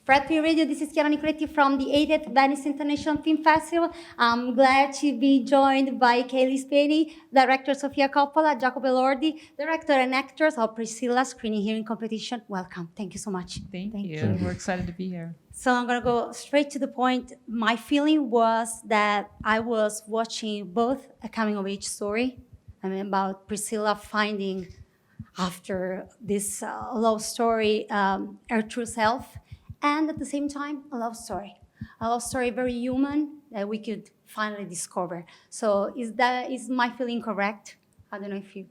Fred P Radio, this is Chiara Nicoletti from the 80th Venice International Film Festival. I'm glad to be joined by Kaylee Spaney, director Sofia Coppola, Jacopo Elordi, director and actors of Priscilla Screening Hearing Competition. Welcome. Thank you so much. Thank you. We're excited to be here. So I'm going to go straight to the point. My feeling was that I was watching both a coming-of-age story, about Priscilla finding, after this love story, her true self, and at the same time, a love story very human that we could finally discover. So is my feeling correct? I don't know if you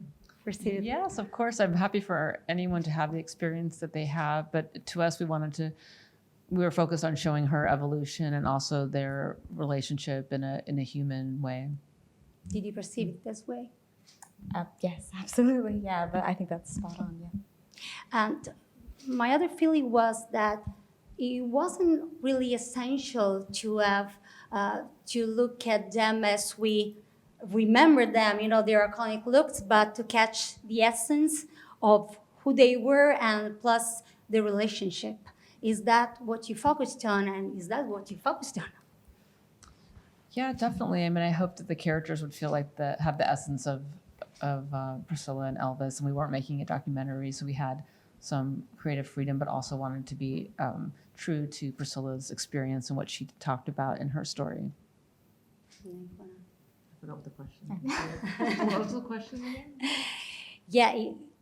perceive it. Yes, of course. I'm happy for anyone to have the experience that they have, but to us, we were focused on showing her evolution and also their relationship in a human way. Did you perceive it this way? Yes, absolutely. Yeah, but I think that's spot on. Yeah. And my other feeling was that it wasn't really essential to have to look at them as we remember them, their iconic looks, but to catch the essence of who they were and plus the relationship. Is that what you focused on, and is that what you focused on? Yeah, definitely. I mean, I hope that the characters would feel like have the essence of Priscilla and Elvis, and we weren't making a documentary, so we had some creative freedom, but also wanted to be true to Priscilla's experience and what she talked about in her story. I forgot what the question was. What was the question again? Yeah,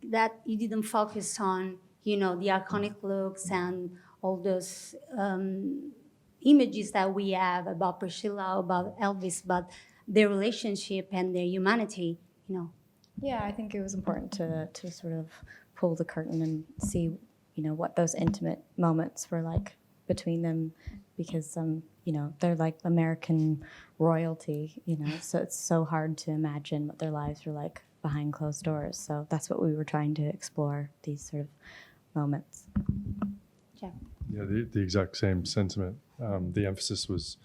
that you didn't focus on, the iconic looks and all those images that we have about Priscilla, about Elvis, but their relationship and their humanity, Yeah, I think it was important to sort of pull the curtain and see, what those intimate moments were like between them, because they're like American royalty, so it's so hard to imagine what their lives were like behind closed doors. So that's what we were trying to explore, these sort of moments. Yeah. Yeah, the exact same sentiment. The emphasis was,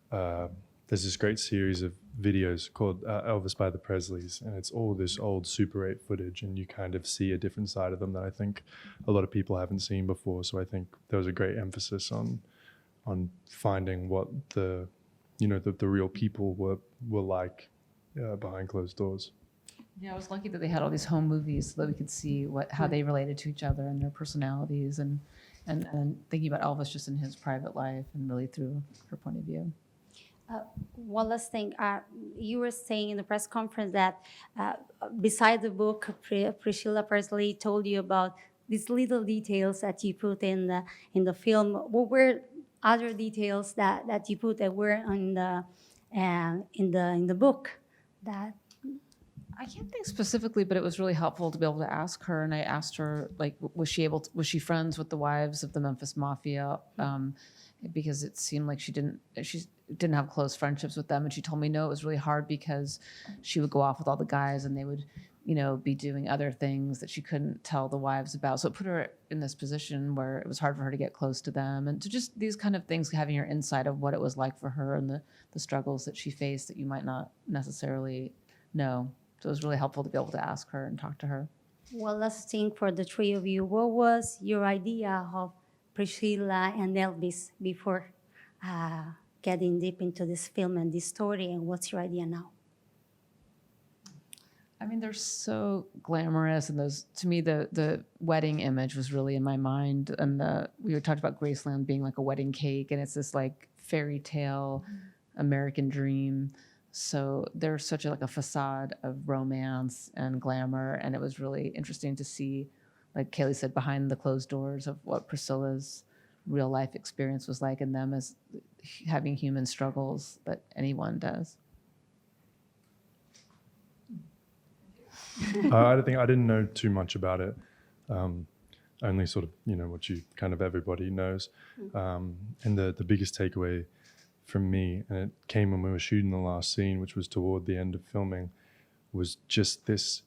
there's this great series of videos called Elvis by the Presleys, and it's all this old Super 8 footage, and you kind of see a different side of them that I think a lot of people haven't seen before. So I think there was a great emphasis on finding what the real people were like behind closed doors. Yeah, I was lucky that they had all these home movies so that we could see how they related to each other and their personalities, and thinking about Elvis just in his private life and really through her point of view. One last thing, you were saying in the press conference that beside the book, Priscilla Presley told you about these little details that you put in the film. What were other details that you put that were in the book? That I can't think specifically, but it was really helpful to be able to ask her. And I asked her, like, was she friends with the wives of the Memphis Mafia? Because it seemed like she didn't have close friendships with them. And she told me, no, it was really hard because she would go off with all the guys and they would, be doing other things that she couldn't tell the wives about. So it put her in this position where it was hard for her to get close to them. And to just these kind of things, having your insight of what it was like for her and the struggles that she faced that you might not necessarily know. So it was really helpful to be able to ask her and talk to her. Well, last thing for the three of you, what was your idea of Priscilla and Elvis before getting deep into this film and this story, and what's your idea now? I mean, they're so glamorous, and to me, the wedding image was really in my mind. And we were talking about Graceland being like a wedding cake, and it's this like fairy tale American dream. So there's such a facade of romance and glamour, and it was really interesting to see, like Kaylee said, behind the closed doors of what Priscilla's real life experience was like, and them as having human struggles that anyone does. I didn't know too much about it. Only sort of, what kind of everybody knows. And the biggest takeaway from me, and it came when we were shooting the last scene, which was toward the end of filming, was just this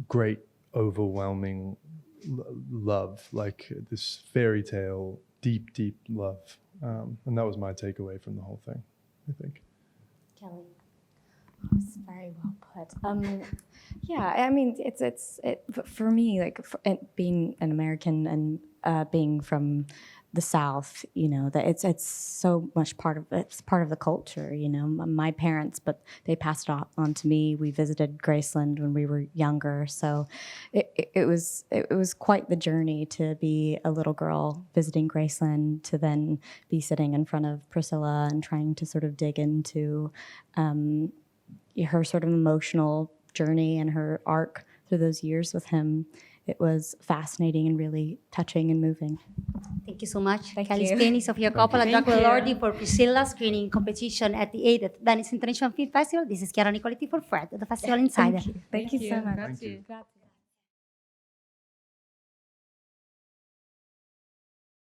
great, overwhelming love, like this fairy tale, deep, deep love. And that was my takeaway from the whole thing, I think. Kelly. It's very well put. Yeah, I mean, it's for me, like being an American and being from the South, you know, that it's so much part of the culture, you know. My parents, but they passed it on to me. We visited Graceland when we were younger, so it was quite the journey to be a little girl visiting Graceland, to then be sitting in front of Priscilla and trying to sort of dig into her sort of emotional journey and her arc through those years with him. It was fascinating and really touching and moving. Thank you so much. Thank Kelly you. Spinney, Sofia Coppola, Thank Dracula you. Lordi for Priscilla screening competition at the 8th Venice International Film Festival. This is Chiara Nicoletti for Fred, the Festival Insider. Thank you so much. Grazie. Grazie.